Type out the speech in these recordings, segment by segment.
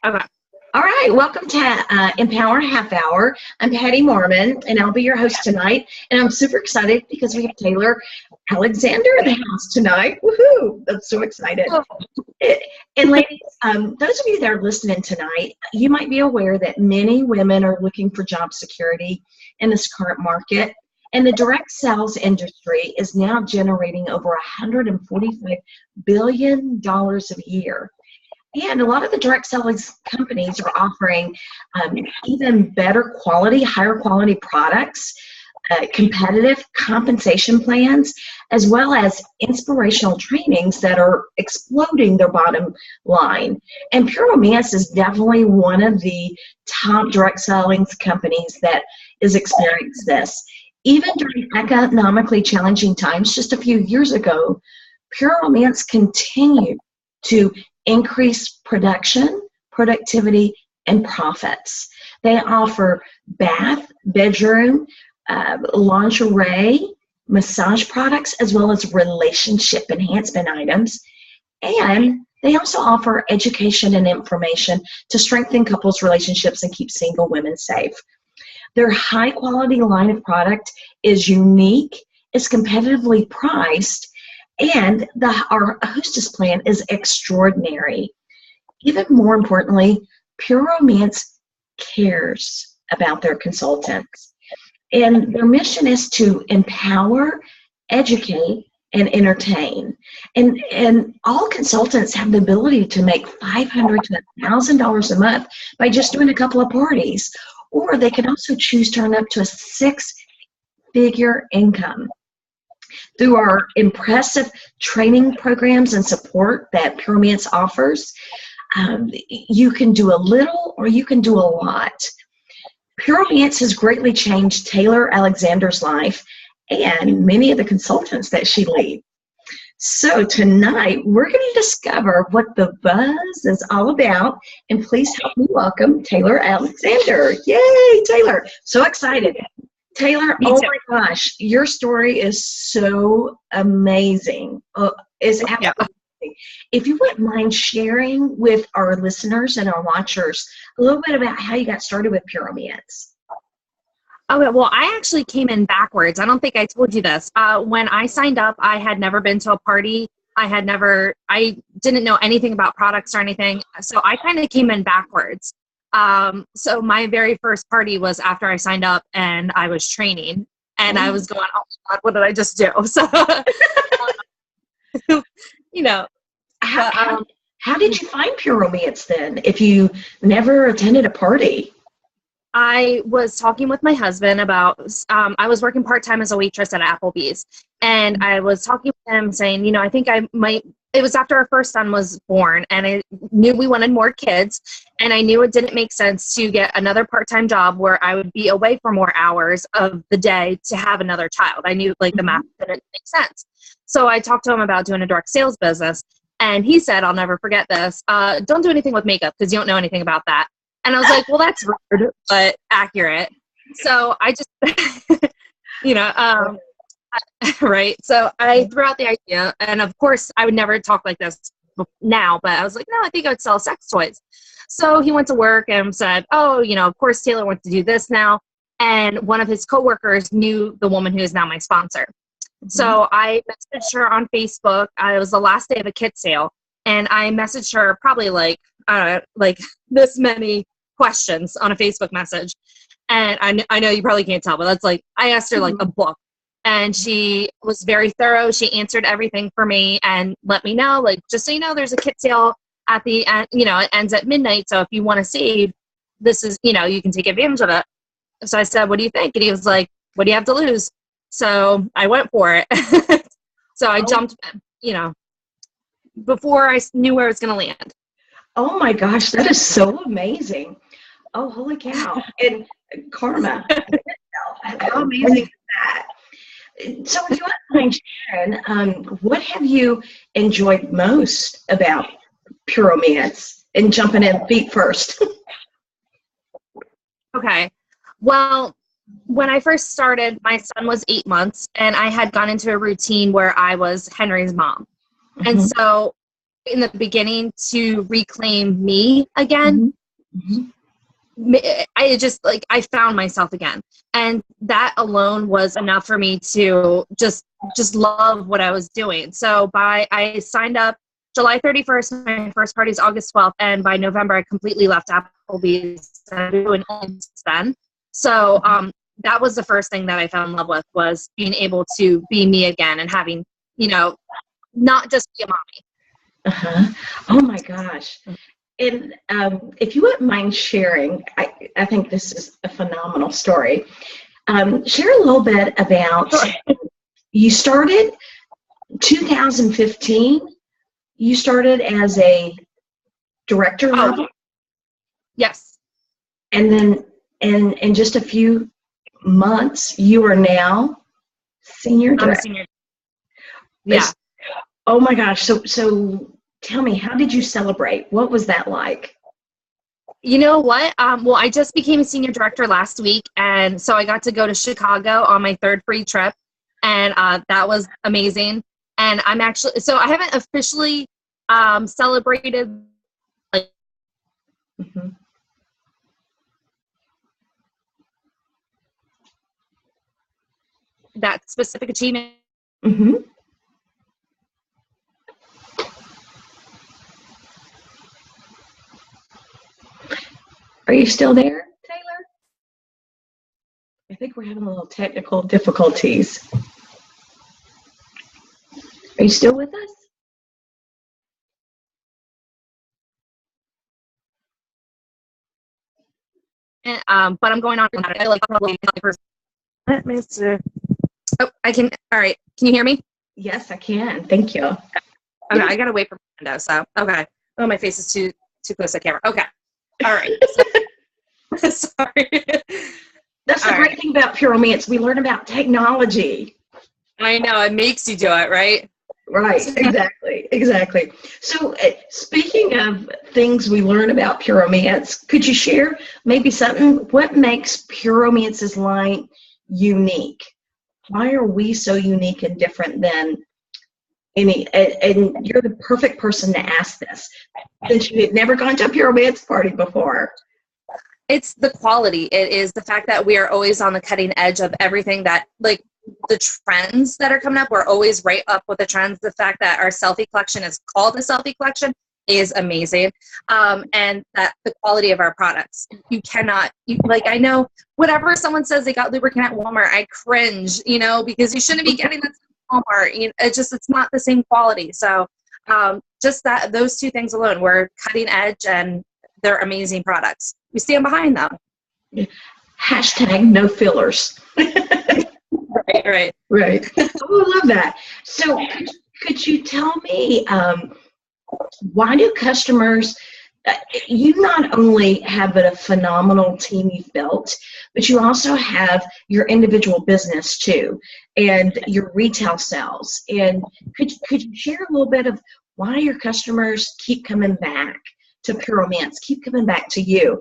Okay. All right, welcome to Empower Half Hour. I'm Patty Mormon, and I'll be your host tonight. And I'm super excited because we have Taylor Alexander in the house tonight. Woohoo! I'm so excited. And ladies, those of you that are listening tonight, you might be aware that many women are looking for job security in this current market. And the direct sales industry is now generating over $145 billion a year. And a lot of the direct selling companies are offering even better quality, higher quality products, competitive compensation plans, as well as inspirational trainings that are exploding their bottom line. And Pure Romance is definitely one of the top direct selling companies that is experiencing this. Even during economically challenging times, just a few years ago, Pure Romance continued to increase production, productivity, and profits. They offer bath, bedroom, lingerie, massage products, as well as relationship enhancement items. And they also offer education and information to strengthen couples' relationships and keep single women safe. Their high-quality line of product is unique, is competitively priced, and our hostess plan is extraordinary. Even more importantly, Pure Romance cares about their consultants. And their mission is to empower, educate, and entertain. And all consultants have the ability to make $500 to $1,000 a month by just doing a couple of parties. Or they can also choose to earn up to a six-figure income. Through our impressive training programs and support that Pure Romance offers, you can do a little or you can do a lot. Pure Romance has greatly changed Taylor Alexander's life and many of the consultants that she leads. So tonight, we're going to discover what the buzz is all about, and please help me welcome Taylor Alexander. Yay, Taylor. So excited. Taylor, oh my gosh, your story is so amazing. It's absolutely amazing. If you wouldn't mind sharing with our listeners and our watchers a little bit about how you got started with Pure Romance. Okay, well, I actually came in backwards. I don't think I told you this. When I signed up, I had never been to a party. I didn't know anything about products or anything. So I kind of came in backwards. So my very first party was after I signed up and I was training and I was going, oh my God, what did I just do? So, you know. How did you find Pure Romance then if you never attended a party? I was talking with my husband about, I was working part-time as a waitress at Applebee's, and I was talking with him saying, I think I might, it was after our first son was born, and I knew we wanted more kids, and I knew it didn't make sense to get another part-time job where I would be away for more hours of the day to have another child. I knew the math didn't make sense. So I talked to him about doing a direct sales business, and he said, I'll never forget this, don't do anything with makeup because you don't know anything about that. And I was like, well, that's rude, but accurate. So I just, right. So I threw out the idea. And of course, I would never talk like this now, but I was like, no, I think I would sell sex toys. So he went to work and said, oh, of course, Taylor wants to do this now. And one of his coworkers knew the woman who is now my sponsor. So I messaged her on Facebook. It was the last day of a kit sale. And I messaged her probably like this many questions on a Facebook message. And I know you probably can't tell, but that's I asked her a book, and she was very thorough. She answered everything for me and let me know, just so you know, there's a kit sale at the end, it ends at midnight. So if you want to save, this is, you can take advantage of it. So I said, what do you think? And he was like, what do you have to lose? So I went for it. So I jumped, before I knew where it was going to land. Oh my gosh, that is so amazing. Oh, holy cow. And karma. How amazing is that? So if you want to mind, Sharon, what have you enjoyed most about Pure Romance and jumping in feet first? Okay. Well, when I first started, my son was 8 months, and I had gone into a routine where I was Henry's mom. And so in the beginning to reclaim me again. Mm-hmm. I just like, I found myself again, and that alone was enough for me to just love what I was doing. So I signed up July 31st, my first party is August 12th, and by November I completely left Applebee's and I've been doing it since then. So that was the first thing that I fell in love with, was being able to be me again and having, not just be a mommy. Uh-huh. Oh my gosh. And if you wouldn't mind sharing, I think this is a phenomenal story. Share a little bit about, you started 2015, you started as a director level? Yes. And then in just a few months, you are now senior director. I'm a senior. Yeah. Oh my gosh. So tell me, how did you celebrate? What was that like? You know what? Well, I just became a senior director last week, and so I got to go to Chicago on my third free trip, and that was amazing. And I'm actually, so I haven't officially celebrated like that specific achievement. Mm-hmm. Are you still there, Taylor? I think we're having a little technical difficulties. Are you still with us? And, but I'm going on. I like probably let me see. Oh, I can. All right. Can you hear me? Yes, I can. Thank you. Okay, I gotta wait for my window. So okay. Oh, my face is too close to the camera. Okay. All right. So, sorry. That's the great thing about Pure Romance. We learn about technology. I know, it makes you do it, right? Right, exactly. So speaking of things we learn about Pure Romance, could you share maybe something, what makes Pure Romance's line unique? Why are we so unique and different than any, and you're the perfect person to ask this, since you had never gone to a Pure Romance party before. It's the quality. It is the fact that we are always on the cutting edge of everything that, like, the trends that are coming up. We're always right up with the trends. The fact that our selfie collection is called a selfie collection is amazing. And that the quality of our products, I know whatever someone says they got lubricant at Walmart, I cringe, because you shouldn't be getting that at Walmart. It's not the same quality. So just those two things alone, we're cutting edge and they're amazing products. We stand behind them. Hashtag no fillers. Right. Oh, I love that. So could you tell me, why do customers, you not only have a phenomenal team you've built, but you also have your individual business too, and your retail sales. And could you share a little bit of why your customers keep coming back to Pure Romance, keep coming back to you?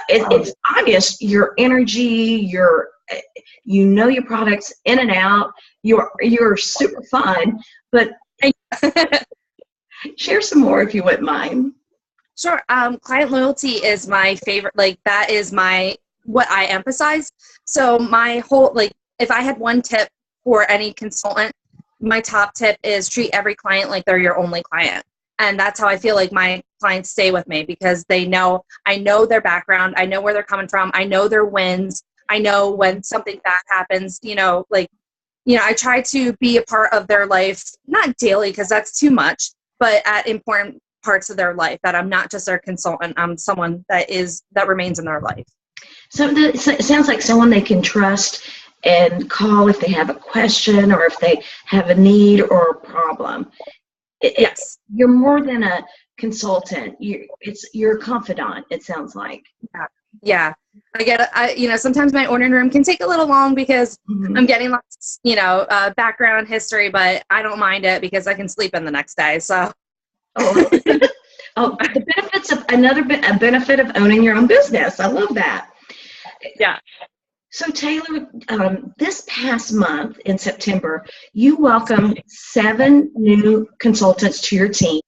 It's obvious, your energy, your products in and out, you're super fun, but share some more if you wouldn't mind. Sure. Client loyalty is my favorite. Like, that is what I emphasize. So my whole, if I had one tip for any consultant, my top tip is treat every client like they're your only client. And that's how I feel like my clients stay with me, because I know their background. I know where they're coming from. I know their wins. I know when something bad happens, I try to be a part of their life, not daily, because that's too much, but at important parts of their life, that I'm not just their consultant. I'm someone that remains in their life. So it sounds like someone they can trust and call if they have a question or if they have a need or a problem. Yes. You're more than a consultant. You're a confidant, it sounds like. Yeah. I get it. Sometimes my ordering room can take a little long because I'm getting lots, background history, but I don't mind it because I can sleep in the next day. So. The benefits of a benefit of owning your own business. I love that. Yeah. So Taylor, this past month in September, you welcomed 7 new consultants to your team,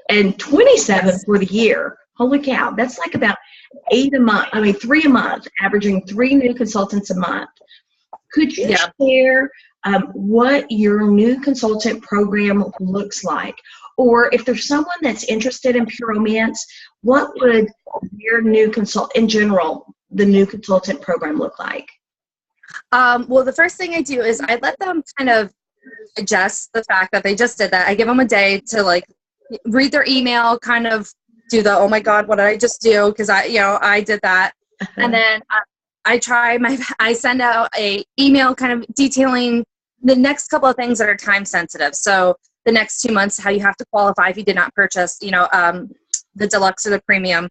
and 27 for the year. Holy cow. That's like about 8 a month. I mean, 3 a month, averaging 3 new consultants a month. Could you share what your new consultant program looks like? Or if there's someone that's interested in pure romance, what would your new in general, the new consultant program look like? Well, the first thing I do is I let them kind of digest the fact that they just did that. I give them a day to like read their email, kind of do the, oh my God, what did I just do? Because I did that. And then I send out a email kind of detailing the next couple of things that are time sensitive. So the next 2 months, how you have to qualify if you did not purchase, the deluxe or the premium,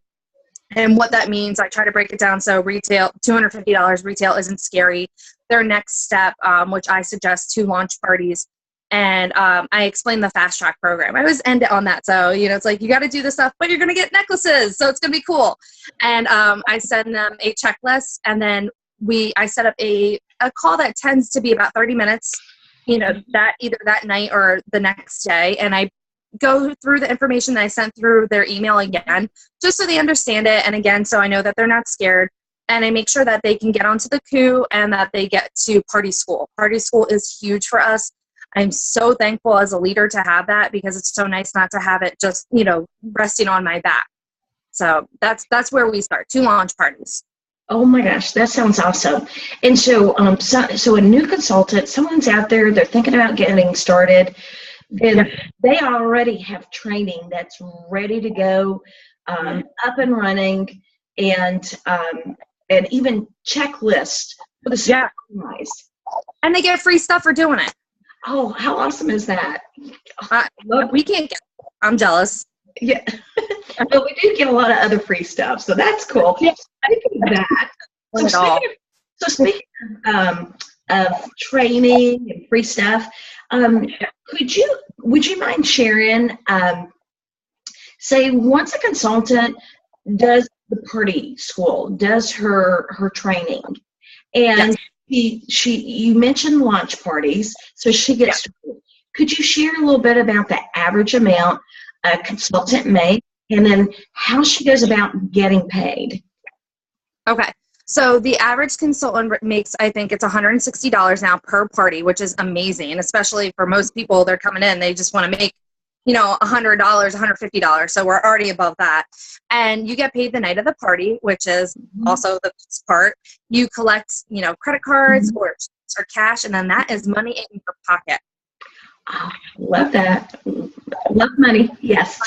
and what that means. I try to break it down. So retail, $250 retail isn't scary. Their next step, which I suggest, 2 launch parties. And I explain the fast track program. I always end it on that. So, it's like, you got to do this stuff, but you're going to get necklaces. So it's going to be cool. And I send them a checklist, and then I set up a call that tends to be about 30 minutes, that either that night or the next day. And I go through the information that I sent through their email again, just so they understand it. And again, so I know that they're not scared. And I make sure that they can get onto the coup and that they get to party school. Party school is huge for us. I'm so thankful as a leader to have that, because it's so nice not to have it just, resting on my back. So that's where we start, 2 launch parties. Oh my gosh, that sounds awesome. And so, so a new consultant, someone's out there, they're thinking about getting started, then they already have training that's ready to go, up and running, and even checklist for the organized. And they get free stuff for doing it. Oh, how awesome is that? We can't get it. I'm jealous. Yeah. But we do get a lot of other free stuff, so that's cool. Yeah. Speaking of that, speaking of training and free stuff, would you mind sharing, say, once a consultant does the party school, does her training, and you mentioned launch parties, so she gets started. Could you share a little bit about the average amount a consultant makes, and then how she goes about getting paid? Okay. So the average consultant makes, I think it's $160 now per party, which is amazing. And especially for most people, they're coming in, they just want to make, $100, $150. So we're already above that. And you get paid the night of the party, which is also the best part. You collect, credit cards or cash, and then that is money in your pocket. Oh, love that. Love money. Yes.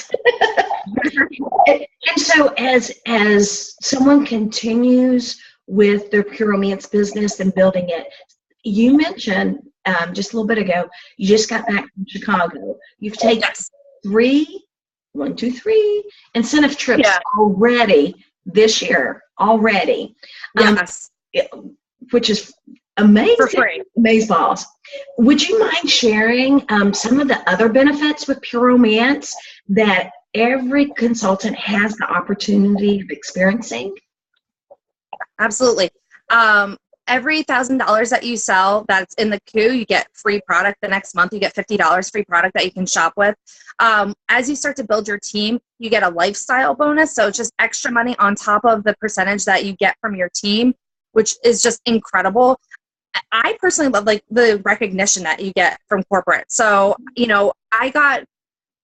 And so as someone continues with their pure romance business and building it, you mentioned just a little bit ago, you just got back from Chicago. You've taken 3 incentive trips already this year already. Yes. Which is amazing. For free. Amazeballs. Would you mind sharing some of the other benefits with pure romance that every consultant has the opportunity of experiencing? Absolutely. Every $1,000 that you sell that's in the coup, you get free product. The next month, you get $50 free product that you can shop with. As you start to build your team, you get a lifestyle bonus. So it's just extra money on top of the percentage that you get from your team, which is just incredible. I personally love the recognition that you get from corporate. So, I got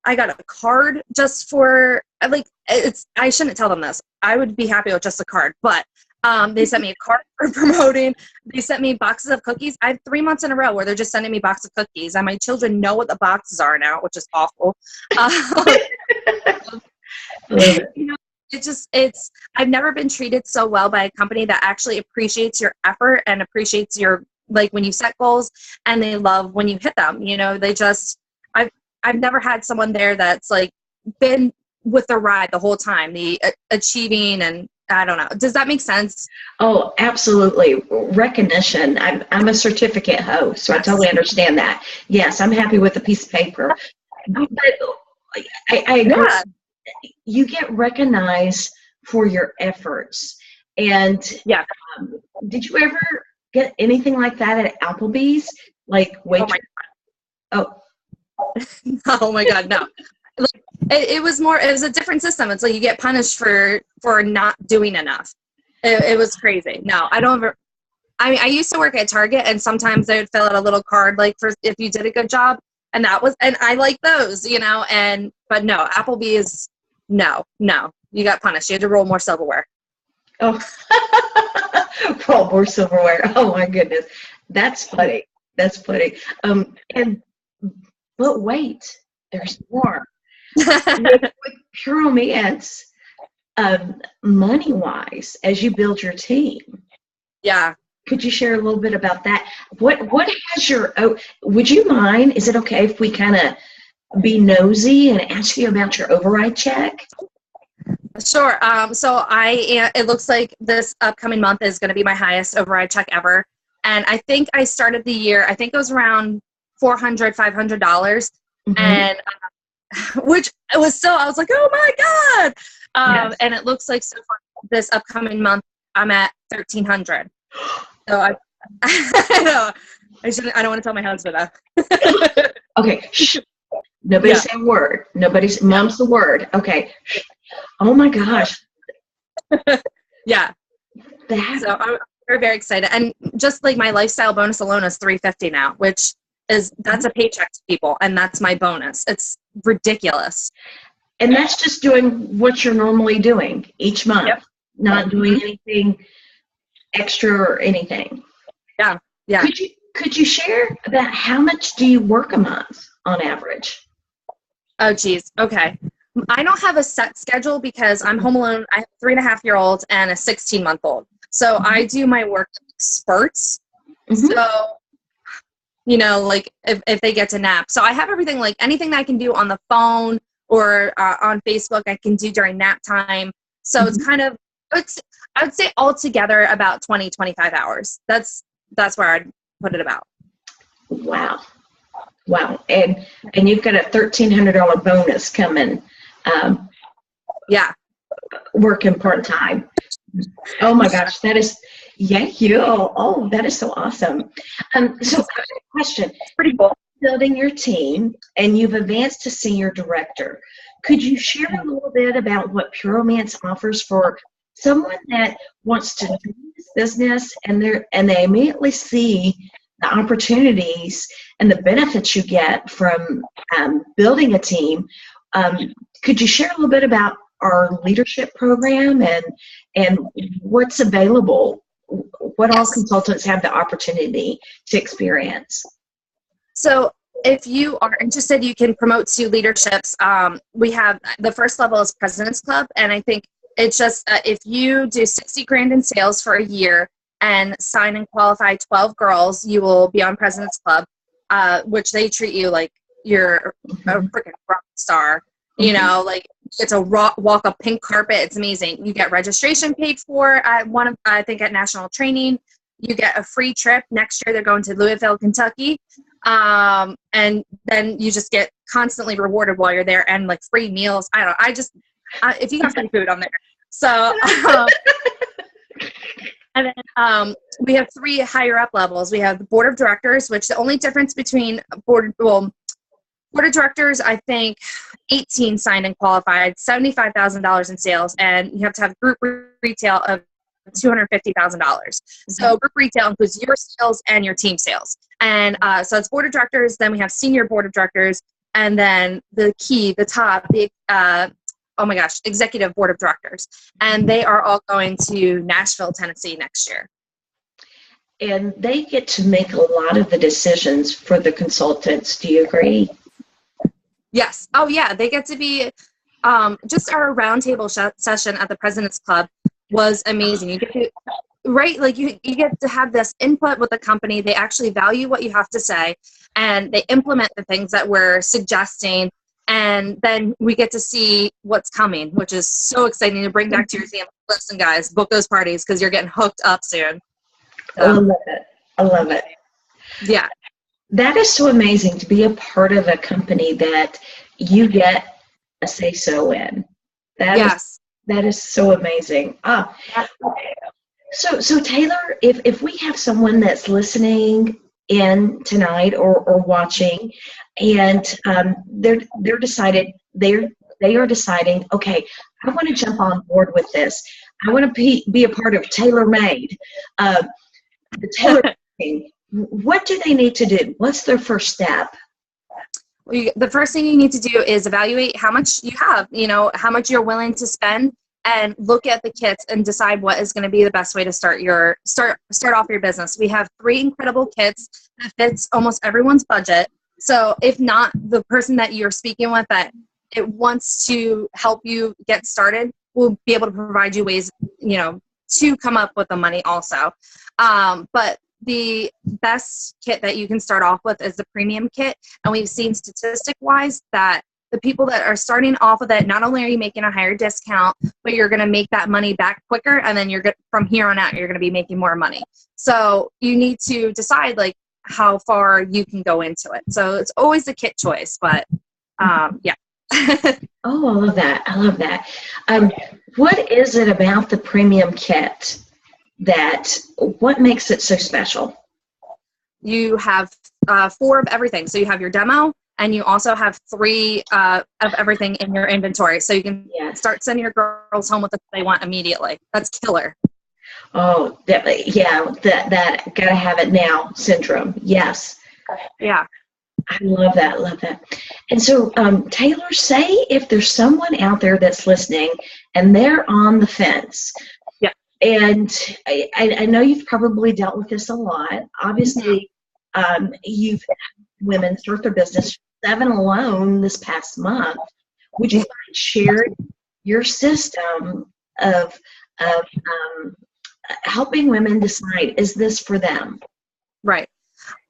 a card just for I shouldn't tell them this. I would be happy with just a card, but they sent me a card for promoting. They sent me boxes of cookies. I have 3 months in a row where they're just sending me boxes of cookies, and my children know what the boxes are now, which is awful. I've never been treated so well by a company that actually appreciates your effort and appreciates your, when you set goals, and they love when you hit them. I've never had someone there that's been with the ride the whole time, the achieving, and I don't know. Does that make sense? Oh, absolutely. Recognition. I'm a certificate host, so I totally understand that. Yes, I'm happy with a piece of paper. But I agree. Yeah. You get recognized for your efforts. And did you ever get anything like that at Applebee's? Like Waitress? Oh my God, no. like, it was more, it was a different system. It's like you get punished for not doing enough. It was crazy. No, I don't ever, I mean, I used to work at Target, and sometimes they would fill out a little card, like, for if you did a good job, and I like those, but no, Applebee's, no, you got punished. You had to roll more silverware. Oh, roll more silverware. Oh my goodness. That's funny. That's funny. But wait, there's more. With Pure Romance, money-wise, as you build your team. Yeah. Could you share a little bit about that? What has would you mind, is it okay if we kind of be nosy and ask you about your override check? Sure. So it looks like this upcoming month is going to be my highest override check ever. And I think I started the year, I think it was around $400, $500. Mm-hmm. And which it was still, I was like, oh my God. Yes. And it looks like so far this upcoming month, I'm at $1,300. So I know. I don't want to tell my husband that. Okay. Shh. Nobody's saying a word. Mom's the word. Okay. Oh my gosh. Yeah. So I'm very, very excited. And just like my lifestyle bonus alone is $350 now, which that's a paycheck to people. And that's my bonus. It's ridiculous. And that's just doing what you're normally doing each month, yep. Not doing anything extra or anything. Yeah. Yeah. Could you share about how much do you work a month on average? Oh, geez. Okay. I don't have a set schedule because I'm home alone. I have a 3.5-year-old and a 16-month-old. So mm-hmm. I do my work spurts. Mm-hmm. So, like if they get to nap. So I have everything, like anything that I can do on the phone or on Facebook, I can do during nap time. So mm-hmm. It's kind of, I would say altogether about 20, 25 hours. That's where I'd put it about. Wow. And you've got a $1,300 bonus coming. Yeah. Working part-time. Oh my gosh, that is, that is so awesome. So question. Pretty cool. Building your team and you've advanced to senior director. Could you share a little bit about what Pure Romance offers for someone that wants to do this business and they immediately see the opportunities and the benefits you get from building a team? Could you share a little bit about our leadership program and what's available? What all consultants have the opportunity to experience? So if you are interested, you can promote to leaderships. We have the first level is President's Club, and I think it's just if you do $60,000 in sales for a year and sign and qualify 12 girls, you will be on President's Club, which they treat you like you're a freaking rock star. Mm-hmm. Like it's a walk up pink carpet. It's amazing. You get registration paid for at I think at National Training. You get a free trip. Next year they're going to Louisville, Kentucky. And then you just get constantly rewarded while you're there and like free meals. I don't know. If you got free food, I'm there. So, and then we have 3 higher up levels. We have the board of directors, which the only difference between board of directors, I think 18 signed and qualified, $75,000 in sales, and you have to have group retail of $250,000. So group retail includes your sales and your team sales. And so it's board of directors, then we have senior board of directors, and then executive board of directors. And they are all going to Nashville, Tennessee next year. And they get to make a lot of the decisions for the consultants. Do you agree? Yes. Oh, yeah. They get to be just our roundtable session at the President's Club was amazing. You get to, you get to have this input with the company. They actually value what you have to say, and they implement the things that we're suggesting. And then we get to see what's coming, which is so exciting to bring back to your team. Listen, guys, book those parties because you're getting hooked up soon. So, I love it. I love it. Yeah. That is so amazing to be a part of a company that you get a say-so in. That is so amazing. So Taylor, if we have someone that's listening in tonight or watching, and they're decided they are deciding, okay, I want to jump on board with this. I want to be a part of TaylorMade, the Taylor thing. What do they need to do? What's their first step? Well, the first thing you need to do is evaluate how much you have, how much you're willing to spend, and look at the kits and decide what is going to be the best way to start off your business. We have 3 incredible kits that fits almost everyone's budget. So if not, the person that you're speaking with that it wants to help you get started will be able to provide you ways, to come up with the money also. But the best kit that you can start off with is the premium kit. And we've seen statistic-wise that the people that are starting off with it, not only are you making a higher discount, but you're going to make that money back quicker. And then from here on out, you're going to be making more money. So you need to decide how far you can go into it. So it's always a kit choice, but yeah. Oh, I love that. I love that. What is it about the premium kit what makes it so special? You have 4 of everything. So you have your demo, and you also have 3 of everything in your inventory. So you can start sending your girls home with what they want immediately. That's killer. Oh, definitely. Yeah, that gotta have it now syndrome. Yes. Yeah. I love that. Love that. And so, Taylor, say if there's someone out there that's listening and they're on the fence. Yeah. And I know you've probably dealt with this a lot. Obviously, you've had women start their business, 7 alone this past month. Would you mind sharing your system of helping women decide, is this for them? Right.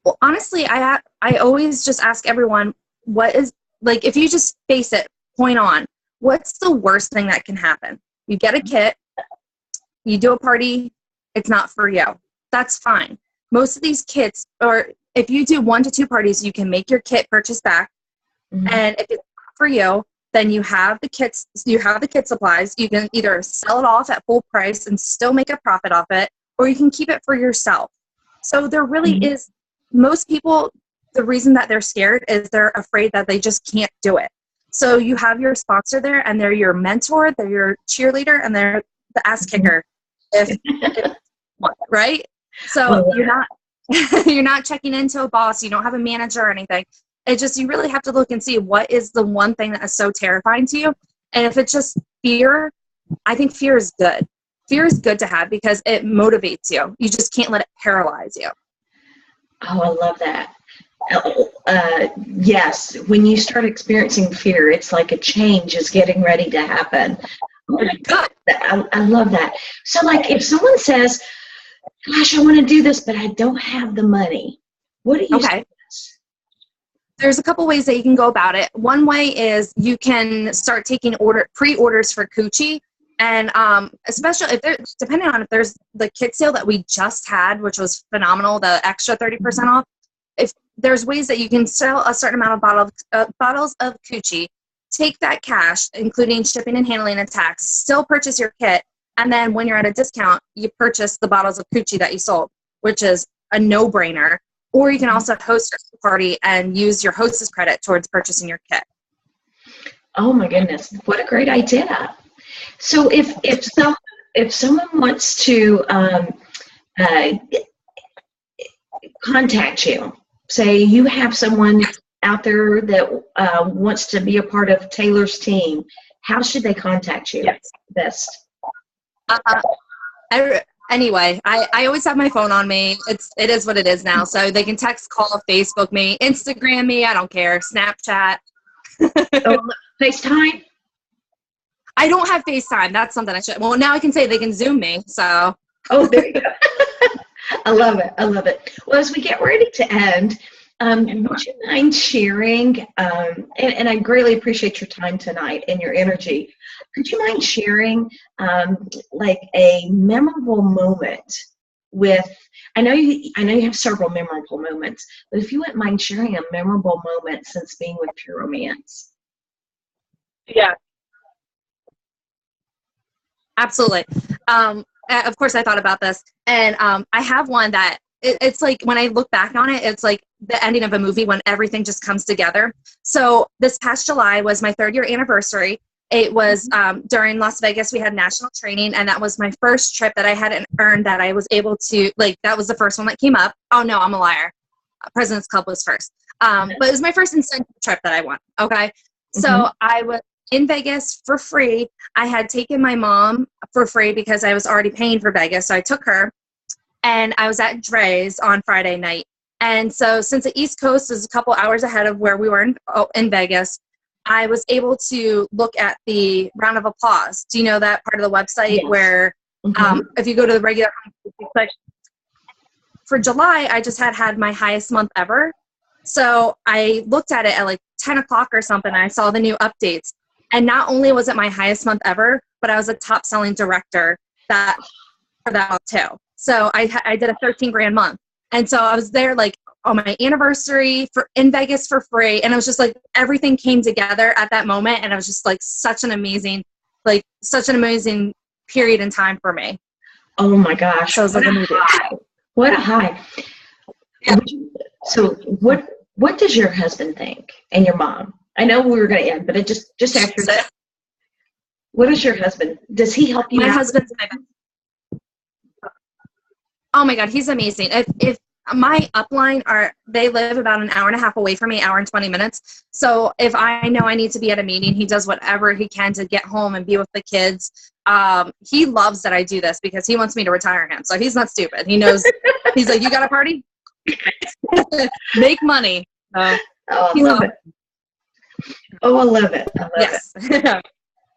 Well, honestly, I always just ask everyone, what is, if you just face it, point on, what's the worst thing that can happen? You get a kit, you do a party, it's not for you. That's fine. Most of these kits, or if you do 1 to 2 parties, you can make your kit purchase back. Mm-hmm. And if it's not for you, then you have the kits, supplies. You can either sell it off at full price and still make a profit off it, or you can keep it for yourself. So there really is, most people, the reason that they're scared is they're afraid that they just can't do it. So you have your sponsor there, and they're your mentor, they're your cheerleader, and they're the ass kicker. If right? So you're not checking into a boss. You don't have a manager or anything. It's just, you really have to look and see what is the one thing that is so terrifying to you. And if it's just fear, I think fear is good. Fear is good to have because it motivates you. You just can't let it paralyze you. Oh, I love that. Yes, when you start experiencing fear, it's like a change is getting ready to happen. Oh my God, I love that. So if someone says, gosh, I want to do this, but I don't have the money, what do you suggest? There's a couple ways that you can go about it. One way is you can start taking pre-orders for Coochie. And especially depending on if there's the kit sale that we just had, which was phenomenal, the extra 30% off. If there's ways that you can sell a certain amount of bottles of Coochie, take that cash, including shipping and handling and tax, still purchase your kit, and then when you're at a discount, you purchase the bottles of Coochie that you sold, which is a no-brainer. Or you can also host a party and use your hostess credit towards purchasing your kit. Oh my goodness, what a great idea! So if someone wants to contact you, say you have someone out there that wants to be a part of Taylor's team, how should they contact you best? Anyway, I always have my phone on me. It is what it is now. So they can text, call, Facebook me, Instagram me. I don't care. Snapchat. FaceTime? I don't have FaceTime. That's something I should. Well, now I can say they can Zoom me. So. Oh, there you go. I love it. I love it. Well, as we get ready to end, would you mind sharing, and I greatly appreciate your time tonight and your energy. Could you mind sharing a memorable moment with, I know you have several memorable moments, but if you wouldn't mind sharing a memorable moment since being with Pure Romance. Yeah. Absolutely. Of course I thought about this, and I have one that it's when I look back on it, it's the ending of a movie when everything just comes together. So this past July was my 3rd year anniversary. It was during Las Vegas, we had national training, and that was my first trip that I hadn't earned that I was able to, like, that was the first one that came up. Oh no, I'm a liar. President's Club was first. But it was my first incentive trip that I won. Okay. So I was in Vegas for free. I had taken my mom for free because I was already paying for Vegas. So I took her, and I was at Dre's on Friday night. And so since the East Coast is a couple hours ahead of where we were in Vegas, I was able to look at the round of applause. Do you know that part of the website where if you go to the regular section, for July, I just had my highest month ever. So I looked at it at like 10 o'clock or something. And I saw the new updates. And not only was it my highest month ever, but I was a top selling director for that month too. So I did a 13 grand month. And so I was there like on my anniversary in Vegas for free. And it was just like everything came together at that moment. And it was just like such an amazing period in time for me. Oh my gosh. So it was like a movie. What a high. Yeah. So what does your husband think and your mom? I know we were going to end, but it just after that. What is your husband? Does he help you? My husband's oh my God, he's amazing. If my upline they live about an hour and a half away from me, hour and 20 minutes. So if I know I need to be at a meeting, he does whatever he can to get home and be with the kids. He loves that I do this because he wants me to retire him. So he's not stupid. He knows, he's like, you got a party? Make money. I love it. Oh, I love it. Yes.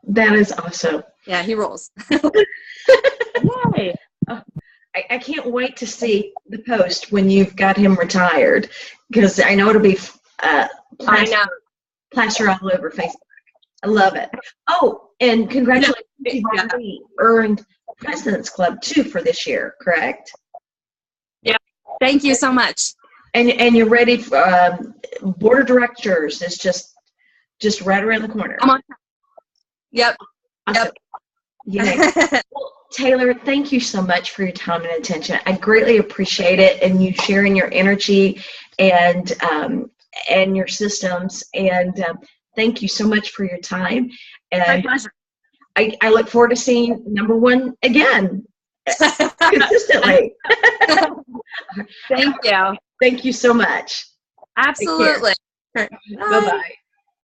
That is awesome. Yeah, he rolls. Yay. I can't wait to see the post when you've got him retired, because I know it'll be plaster all over Facebook. I love it. Oh, and congratulations. You've already earned President's Club too for this year, correct? Yeah. Thank you so much. And you're ready for board of directors is just right around the corner. I'm on. Yep. Awesome. Yeah. Well, Taylor, thank you so much for your time and attention. I greatly appreciate it, and you sharing your energy and your systems. And thank you so much for your time. And my pleasure. I look forward to seeing number one again consistently. Thank you. Thank you so much. Absolutely. Bye-bye.